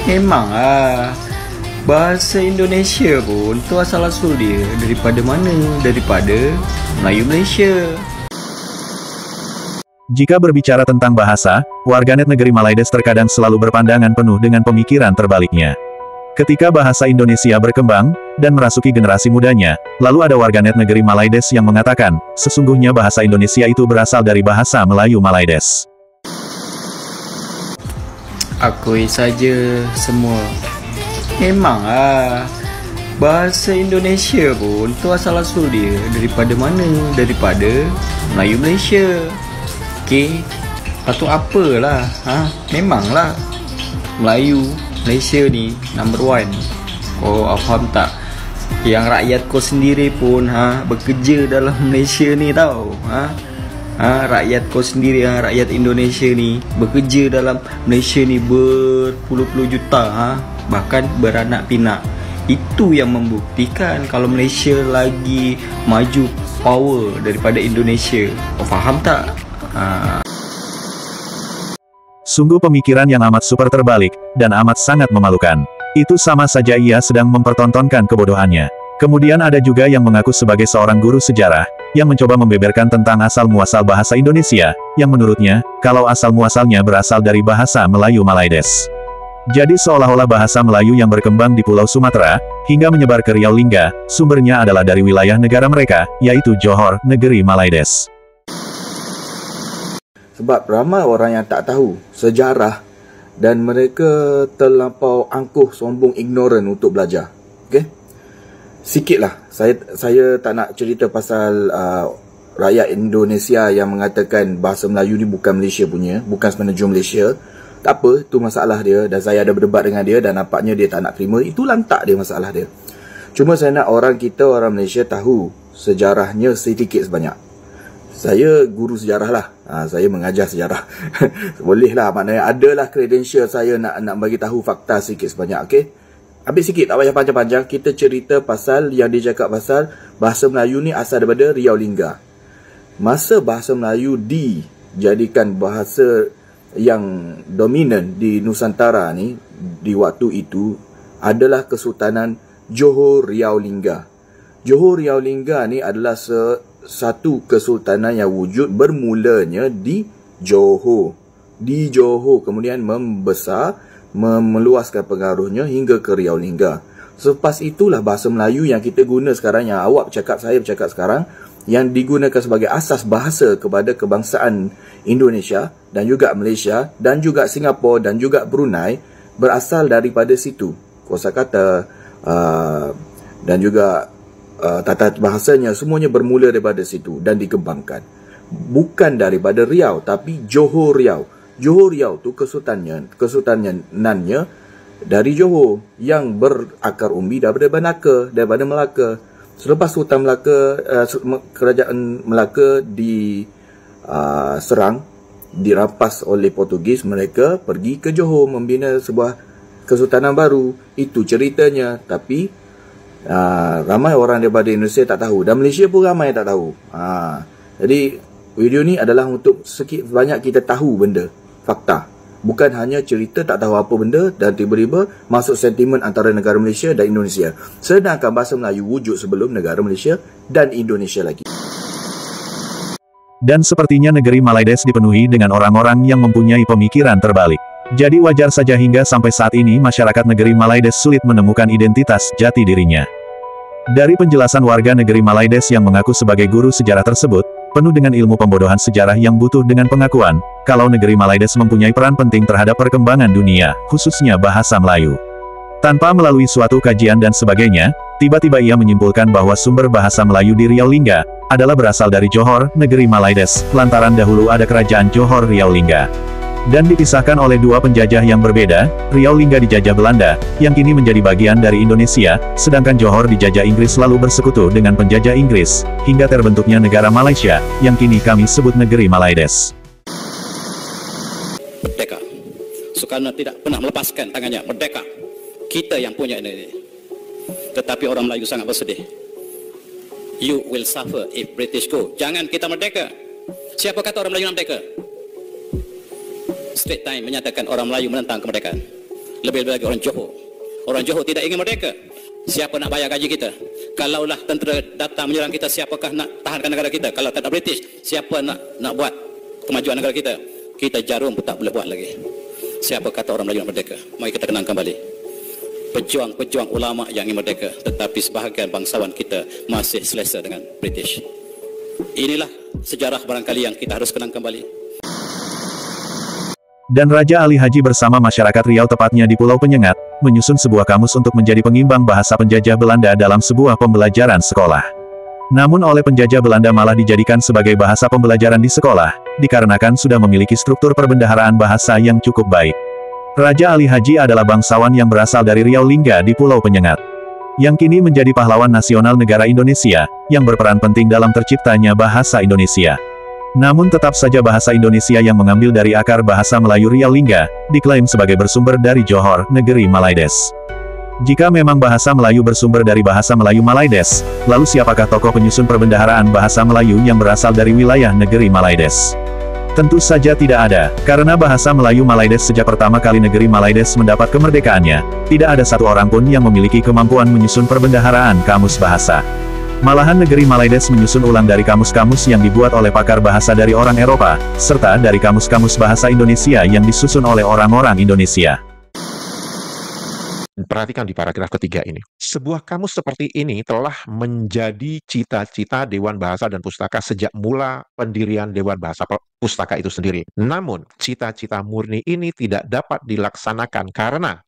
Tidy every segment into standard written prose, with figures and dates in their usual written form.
Memang bahasa Indonesia pun tu asal-usul dia daripada mana? Daripada Melayu Malaysia. Jika berbicara tentang bahasa, warganet negeri Malaides terkadang selalu berpandangan penuh dengan pemikiran terbaliknya. Ketika bahasa Indonesia berkembang, dan merasuki generasi mudanya, lalu ada warganet negeri Malaides yang mengatakan, sesungguhnya bahasa Indonesia itu berasal dari bahasa Melayu Malaides. Akui saja semua. Memang bahasa Indonesia pun tu asal-usul dia daripada mana? Daripada Melayu Malaysia. Okey, patut apalah, memanglah Melayu Malaysia ni number one. Kau faham tak? Yang rakyat kau sendiri pun bekerja dalam Malaysia ni tau. Rakyat kau sendiri, rakyat Indonesia ni bekerja dalam Malaysia ni berpuluh-puluh juta, bahkan beranak pinak. Itu yang membuktikan kalau Malaysia lagi maju power daripada Indonesia. Kau faham tak? Sungguh pemikiran yang amat super terbalik, dan amat sangat memalukan. Itu sama saja ia sedang mempertontonkan kebodohannya. Kemudian ada juga yang mengaku sebagai seorang guru sejarah, yang mencoba membeberkan tentang asal-muasal bahasa Indonesia, yang menurutnya, kalau asal-muasalnya berasal dari bahasa Melayu Malaides. Jadi seolah-olah bahasa Melayu yang berkembang di Pulau Sumatera, hingga menyebar ke Riau Lingga, sumbernya adalah dari wilayah negara mereka, yaitu Johor, negeri Malaides. Sebab ramai orang yang tak tahu sejarah dan mereka terlampau angkuh, sombong, ignorant untuk belajar. Okey? Sikitlah. Saya tak nak cerita pasal rakyat Indonesia yang mengatakan bahasa Melayu ni bukan Malaysia punya, bukan semenanjung Malaysia. Tak apa, itu masalah dia, dan saya ada berdebat dengan dia dan nampaknya dia tak nak terima. Itu lantak dia, masalah dia. Cuma saya nak orang kita, orang Malaysia tahu sejarahnya sedikit sebanyak. Saya guru sejarah lah, saya mengajar sejarah. Boleh lah, maknanya adalah credential saya nak bagi tahu fakta sikit sebanyak. Okey, habis sikit, tak payah panjang-panjang. Kita cerita pasal yang dia cakap pasal bahasa Melayu ni asal daripada Riau Lingga. Masa bahasa Melayu dijadikan bahasa yang dominan di Nusantara ni, di waktu itu adalah Kesultanan Johor Riau Lingga. Johor Riau Lingga ni adalah satu kesultanan yang wujud bermulanya di Johor. Di Johor kemudian membesar, meluaskan pengaruhnya hingga ke Riau Lingga. Selepas itulah bahasa Melayu yang kita guna sekarang, yang awak bercakap, saya bercakap sekarang, yang digunakan sebagai asas bahasa kepada kebangsaan Indonesia dan juga Malaysia dan juga Singapura dan juga Brunei, berasal daripada situ. Kosakata dan juga tata bahasanya semuanya bermula daripada situ dan dikembangkan. Bukan daripada Riau, tapi Johor Riau. Johor Riau tu kesultanannya dari Johor yang berakar umbi daripada Melaka. Selepas Sultan Melaka, kerajaan Melaka diserang, dirampas oleh Portugis, mereka pergi ke Johor membina sebuah kesultanan baru. Itu ceritanya, tapi ramai orang daripada Indonesia tak tahu, dan Malaysia pun ramai yang tak tahu. Jadi video ni adalah untuk sikit banyak kita tahu benda, fakta. Bukan hanya cerita tak tahu apa benda dan tiba-tiba masuk sentimen antara negara Malaysia dan Indonesia. Sedangkan bahasa Melayu wujud sebelum negara Malaysia dan Indonesia lagi. Dan sepertinya negeri Malaides dipenuhi dengan orang-orang yang mempunyai pemikiran terbalik. Jadi wajar saja hingga sampai saat ini masyarakat negeri Malaides sulit menemukan identitas jati dirinya. Dari penjelasan warga negeri Malaides yang mengaku sebagai guru sejarah tersebut, penuh dengan ilmu pembodohan sejarah yang butuh dengan pengakuan, kalau negeri Malaides mempunyai peran penting terhadap perkembangan dunia, khususnya bahasa Melayu. Tanpa melalui suatu kajian dan sebagainya, tiba-tiba ia menyimpulkan bahwa sumber bahasa Melayu di Riau Lingga adalah berasal dari Johor, negeri Malaides, lantaran dahulu ada kerajaan Johor Riau Lingga. Dan dipisahkan oleh dua penjajah yang berbeda, Riau Lingga dijajah Belanda, yang kini menjadi bagian dari Indonesia, sedangkan Johor dijajah Inggris lalu bersekutu dengan penjajah Inggris, hingga terbentuknya negara Malaysia, yang kini kami sebut negeri Malaides. Merdeka. Soekarno tidak pernah melepaskan tangannya, merdeka. Kita yang punya ini. Tetapi orang Melayu sangat bersedih. You will suffer if British go. Jangan kita merdeka. Siapa kata orang Melayu nak merdeka? Straight Time menyatakan orang Melayu menentang kemerdekaan. Lebih-lebih lagi orang Johor. Orang Johor tidak ingin merdeka. Siapa nak bayar gaji kita? Kalaulah tentera datang menyerang kita, siapakah nak tahankan negara kita? Kalau tak ada British, siapa nak buat kemajuan negara kita? Kita jarum pun tak boleh buat lagi. Siapa kata orang Melayu nak merdeka? Mari kita kenang kembali pejuang-pejuang ulama yang ingin merdeka, tetapi sebahagian bangsawan kita masih selesa dengan British. Inilah sejarah barangkali yang kita harus kenang kembali. Dan Raja Ali Haji bersama masyarakat Riau, tepatnya di Pulau Penyengat, menyusun sebuah kamus untuk menjadi pengimbang bahasa penjajah Belanda dalam sebuah pembelajaran sekolah. Namun oleh penjajah Belanda malah dijadikan sebagai bahasa pembelajaran di sekolah, dikarenakan sudah memiliki struktur perbendaharaan bahasa yang cukup baik. Raja Ali Haji adalah bangsawan yang berasal dari Riau Lingga di Pulau Penyengat, yang kini menjadi pahlawan nasional negara Indonesia, yang berperan penting dalam terciptanya bahasa Indonesia. Namun tetap saja bahasa Indonesia yang mengambil dari akar bahasa Melayu Riau Lingga, diklaim sebagai bersumber dari Johor, negeri Malaides. Jika memang bahasa Melayu bersumber dari bahasa Melayu Malaides, lalu siapakah tokoh penyusun perbendaharaan bahasa Melayu yang berasal dari wilayah negeri Malaides? Tentu saja tidak ada, karena bahasa Melayu Malaides sejak pertama kali negeri Malaides mendapat kemerdekaannya, tidak ada satu orang pun yang memiliki kemampuan menyusun perbendaharaan kamus bahasa. Malahan negeri Malaides menyusun ulang dari kamus-kamus yang dibuat oleh pakar bahasa dari orang Eropa, serta dari kamus-kamus bahasa Indonesia yang disusun oleh orang-orang Indonesia. Perhatikan di paragraf ketiga ini. Sebuah kamus seperti ini telah menjadi cita-cita Dewan Bahasa dan Pustaka sejak mula pendirian Dewan Bahasa Pustaka itu sendiri. Namun, cita-cita murni ini tidak dapat dilaksanakan karena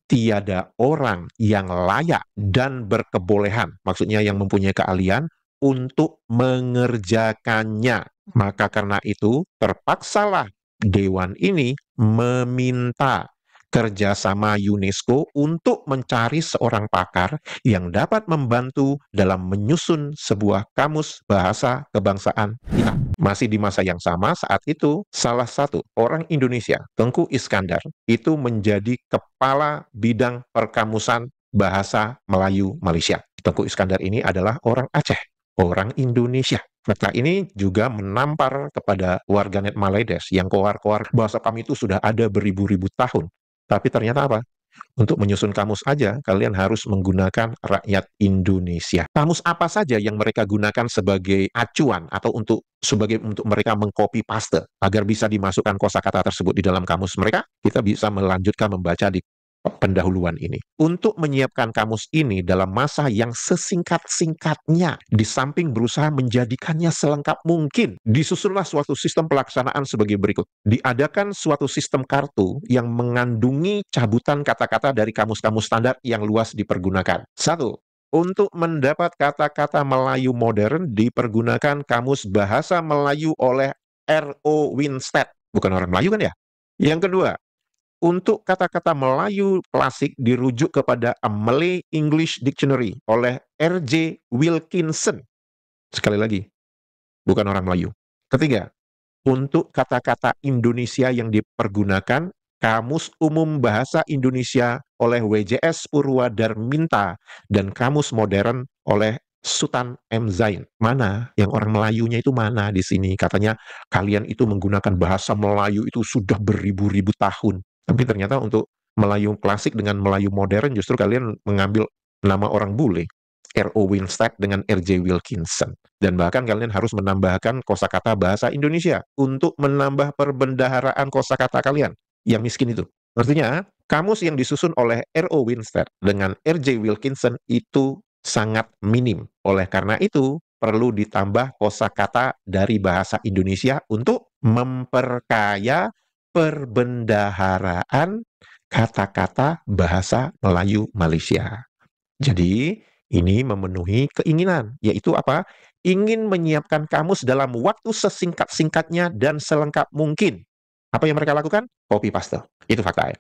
tiada orang yang layak dan berkebolehan, maksudnya yang mempunyai keahlian untuk mengerjakannya. Maka karena itu, terpaksalah Dewan ini meminta kerjasama UNESCO untuk mencari seorang pakar yang dapat membantu dalam menyusun sebuah kamus bahasa kebangsaan kita. Masih di masa yang sama, saat itu salah satu orang Indonesia, Tengku Iskandar, itu menjadi kepala bidang perkamusan bahasa Melayu Malaysia. Tengku Iskandar ini adalah orang Aceh, orang Indonesia. Fakta ini juga menampar kepada warganet Malaides yang koar-koar bahasa kami itu sudah ada beribu-ribu tahun. Tapi ternyata apa? Untuk menyusun kamus aja, kalian harus menggunakan rakyat Indonesia. Kamus apa saja yang mereka gunakan sebagai acuan atau untuk mereka mengcopy paste agar bisa dimasukkan kosakata tersebut di dalam kamus mereka, kita bisa melanjutkan membaca di pendahuluan ini. Untuk menyiapkan kamus ini dalam masa yang sesingkat-singkatnya, di samping berusaha menjadikannya selengkap mungkin, disusunlah suatu sistem pelaksanaan sebagai berikut. Diadakan suatu sistem kartu yang mengandungi cabutan kata-kata dari kamus-kamus standar yang luas dipergunakan. 1. Untuk mendapat kata-kata Melayu modern, dipergunakan kamus bahasa Melayu oleh R.O. Winstedt. Bukan orang Melayu kan ya? Yang kedua, untuk kata-kata Melayu klasik dirujuk kepada A Malay English Dictionary oleh R.J. Wilkinson. Sekali lagi, bukan orang Melayu. Ketiga, untuk kata-kata Indonesia yang dipergunakan, Kamus Umum Bahasa Indonesia oleh W.J.S. Purwadarminta dan Kamus Modern oleh Sultan M. Zain. Mana yang orang Melayunya itu mana di sini? Katanya kalian itu menggunakan bahasa Melayu itu sudah beribu-ribu tahun. Tapi ternyata untuk Melayu klasik dengan Melayu modern justru kalian mengambil nama orang bule, R.O. Winstedt dengan R.J. Wilkinson. Dan bahkan kalian harus menambahkan kosakata bahasa Indonesia untuk menambah perbendaharaan kosakata kalian yang miskin itu. Artinya, kamus yang disusun oleh R.O. Winstedt dengan R.J. Wilkinson itu sangat minim. Oleh karena itu, perlu ditambah kosakata dari bahasa Indonesia untuk memperkaya perbendaharaan kata-kata bahasa Melayu Malaysia. Jadi, ini memenuhi keinginan, yaitu apa? Ingin menyiapkan kamus dalam waktu sesingkat-singkatnya dan selengkap mungkin. Apa yang mereka lakukan? Copy paste. Itu fakta ya.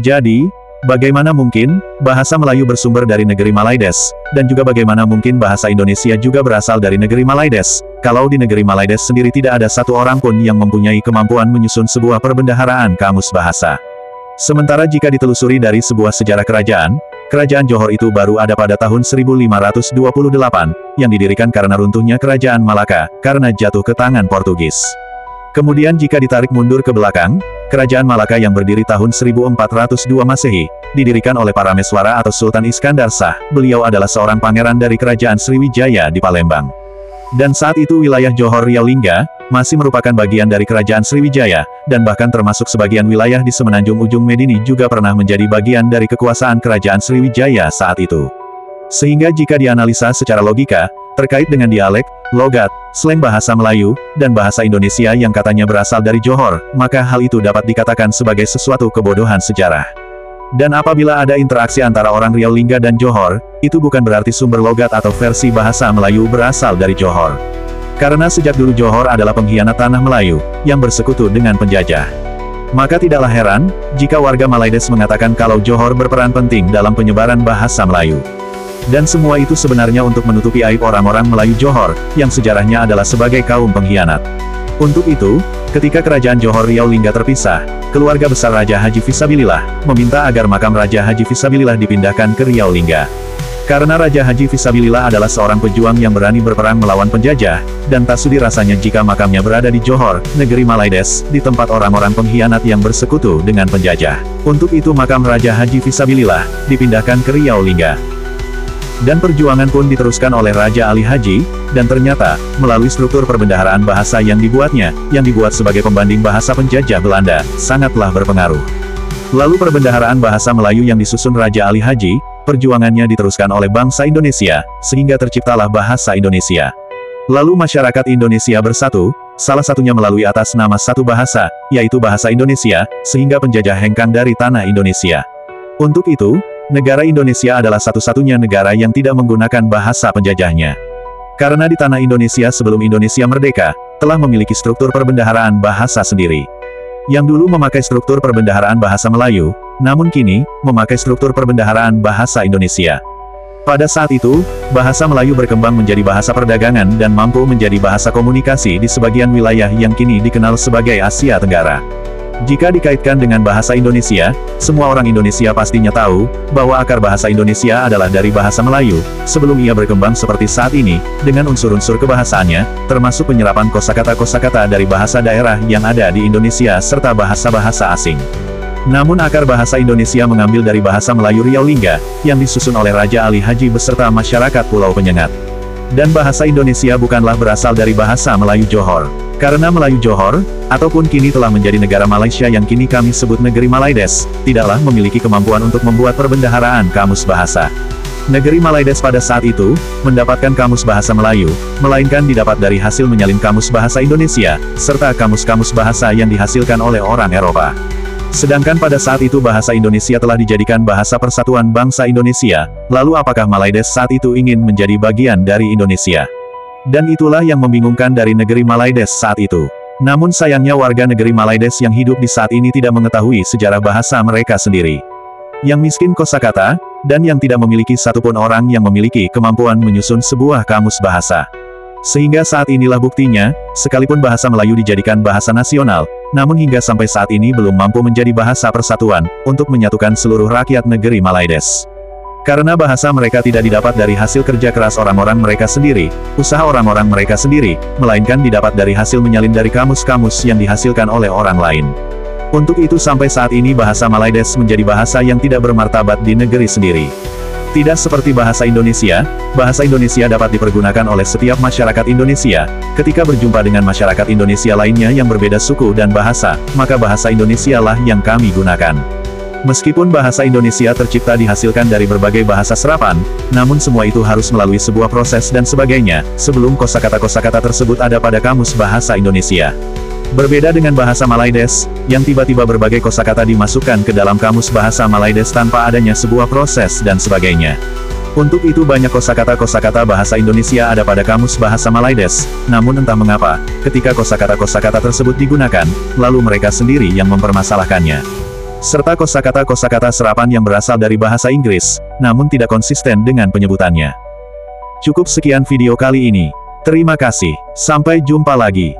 Jadi, bagaimana mungkin bahasa Melayu bersumber dari negeri Malaides, dan juga bagaimana mungkin bahasa Indonesia juga berasal dari negeri Malaides, kalau di negeri Malaides sendiri tidak ada satu orang pun yang mempunyai kemampuan menyusun sebuah perbendaharaan kamus bahasa. Sementara jika ditelusuri dari sebuah sejarah kerajaan Johor itu baru ada pada tahun 1528, yang didirikan karena runtuhnya kerajaan Malaka, karena jatuh ke tangan Portugis. Kemudian jika ditarik mundur ke belakang, Kerajaan Malaka yang berdiri tahun 1402 Masehi, didirikan oleh Parameswara atau Sultan Iskandar Shah. Beliau adalah seorang pangeran dari Kerajaan Sriwijaya di Palembang. Dan saat itu wilayah Johor Riau Lingga masih merupakan bagian dari Kerajaan Sriwijaya, dan bahkan termasuk sebagian wilayah di semenanjung ujung Medini juga pernah menjadi bagian dari kekuasaan Kerajaan Sriwijaya saat itu. Sehingga jika dianalisa secara logika, terkait dengan dialek, logat, slang bahasa Melayu, dan bahasa Indonesia yang katanya berasal dari Johor, maka hal itu dapat dikatakan sebagai sesuatu kebodohan sejarah. Dan apabila ada interaksi antara orang Riau Lingga dan Johor, itu bukan berarti sumber logat atau versi bahasa Melayu berasal dari Johor. Karena sejak dulu Johor adalah pengkhianat tanah Melayu, yang bersekutu dengan penjajah. Maka tidaklah heran, jika warga Malaides mengatakan kalau Johor berperan penting dalam penyebaran bahasa Melayu. Dan semua itu sebenarnya untuk menutupi aib orang-orang Melayu Johor, yang sejarahnya adalah sebagai kaum pengkhianat. Untuk itu, ketika kerajaan Johor Riau Lingga terpisah, keluarga besar Raja Haji Fisabilillah meminta agar makam Raja Haji Fisabilillah dipindahkan ke Riau Lingga. Karena Raja Haji Fisabilillah adalah seorang pejuang yang berani berperang melawan penjajah, dan tak sudi rasanya jika makamnya berada di Johor, negeri Malaides, di tempat orang-orang pengkhianat yang bersekutu dengan penjajah. Untuk itu makam Raja Haji Fisabilillah dipindahkan ke Riau Lingga. Dan perjuangan pun diteruskan oleh Raja Ali Haji, dan ternyata, melalui struktur perbendaharaan bahasa yang dibuatnya, yang dibuat sebagai pembanding bahasa penjajah Belanda, sangatlah berpengaruh. Lalu perbendaharaan bahasa Melayu yang disusun Raja Ali Haji, perjuangannya diteruskan oleh bangsa Indonesia, sehingga terciptalah bahasa Indonesia. Lalu masyarakat Indonesia bersatu, salah satunya melalui atas nama satu bahasa, yaitu bahasa Indonesia, sehingga penjajah hengkang dari tanah Indonesia. Untuk itu, negara Indonesia adalah satu-satunya negara yang tidak menggunakan bahasa penjajahnya. Karena di tanah Indonesia sebelum Indonesia merdeka, telah memiliki struktur perbendaharaan bahasa sendiri. Yang dulu memakai struktur perbendaharaan bahasa Melayu, namun kini, memakai struktur perbendaharaan bahasa Indonesia. Pada saat itu, bahasa Melayu berkembang menjadi bahasa perdagangan dan mampu menjadi bahasa komunikasi di sebagian wilayah yang kini dikenal sebagai Asia Tenggara. Jika dikaitkan dengan bahasa Indonesia, semua orang Indonesia pastinya tahu, bahwa akar bahasa Indonesia adalah dari bahasa Melayu, sebelum ia berkembang seperti saat ini, dengan unsur-unsur kebahasaannya, termasuk penyerapan kosakata-kosakata dari bahasa daerah yang ada di Indonesia serta bahasa-bahasa asing. Namun akar bahasa Indonesia mengambil dari bahasa Melayu Riau Lingga, yang disusun oleh Raja Ali Haji beserta masyarakat Pulau Penyengat. Dan bahasa Indonesia bukanlah berasal dari bahasa Melayu Johor. Karena Melayu Johor, ataupun kini telah menjadi negara Malaysia yang kini kami sebut negeri Malaides, tidaklah memiliki kemampuan untuk membuat perbendaharaan kamus bahasa. Negeri Malaides pada saat itu, mendapatkan kamus bahasa Melayu, melainkan didapat dari hasil menyalin kamus bahasa Indonesia, serta kamus-kamus bahasa yang dihasilkan oleh orang Eropa. Sedangkan pada saat itu bahasa Indonesia telah dijadikan bahasa persatuan bangsa Indonesia, lalu apakah Malaides saat itu ingin menjadi bagian dari Indonesia? Dan itulah yang membingungkan dari negeri Malaides saat itu. Namun sayangnya warga negeri Malaides yang hidup di saat ini tidak mengetahui sejarah bahasa mereka sendiri. Yang miskin kosakata, dan yang tidak memiliki satupun orang yang memiliki kemampuan menyusun sebuah kamus bahasa. Sehingga saat inilah buktinya, sekalipun bahasa Melayu dijadikan bahasa nasional, namun hingga sampai saat ini belum mampu menjadi bahasa persatuan, untuk menyatukan seluruh rakyat negeri Malaides. Karena bahasa mereka tidak didapat dari hasil kerja keras orang-orang mereka sendiri, usaha orang-orang mereka sendiri, melainkan didapat dari hasil menyalin dari kamus-kamus yang dihasilkan oleh orang lain. Untuk itu sampai saat ini bahasa Malaides menjadi bahasa yang tidak bermartabat di negeri sendiri. Tidak seperti bahasa Indonesia dapat dipergunakan oleh setiap masyarakat Indonesia, ketika berjumpa dengan masyarakat Indonesia lainnya yang berbeda suku dan bahasa, maka bahasa Indonesia lah yang kami gunakan. Meskipun bahasa Indonesia tercipta dihasilkan dari berbagai bahasa serapan, namun semua itu harus melalui sebuah proses dan sebagainya, sebelum kosakata-kosakata tersebut ada pada kamus bahasa Indonesia. Berbeda dengan bahasa Malaides, yang tiba-tiba berbagai kosakata dimasukkan ke dalam kamus bahasa Malaides tanpa adanya sebuah proses dan sebagainya. Untuk itu banyak kosakata-kosakata bahasa Indonesia ada pada kamus bahasa Malaides, namun entah mengapa, ketika kosakata-kosakata tersebut digunakan, lalu mereka sendiri yang mempermasalahkannya. Serta kosakata-kosakata serapan yang berasal dari bahasa Inggris, namun tidak konsisten dengan penyebutannya. Cukup sekian video kali ini. Terima kasih. Sampai jumpa lagi.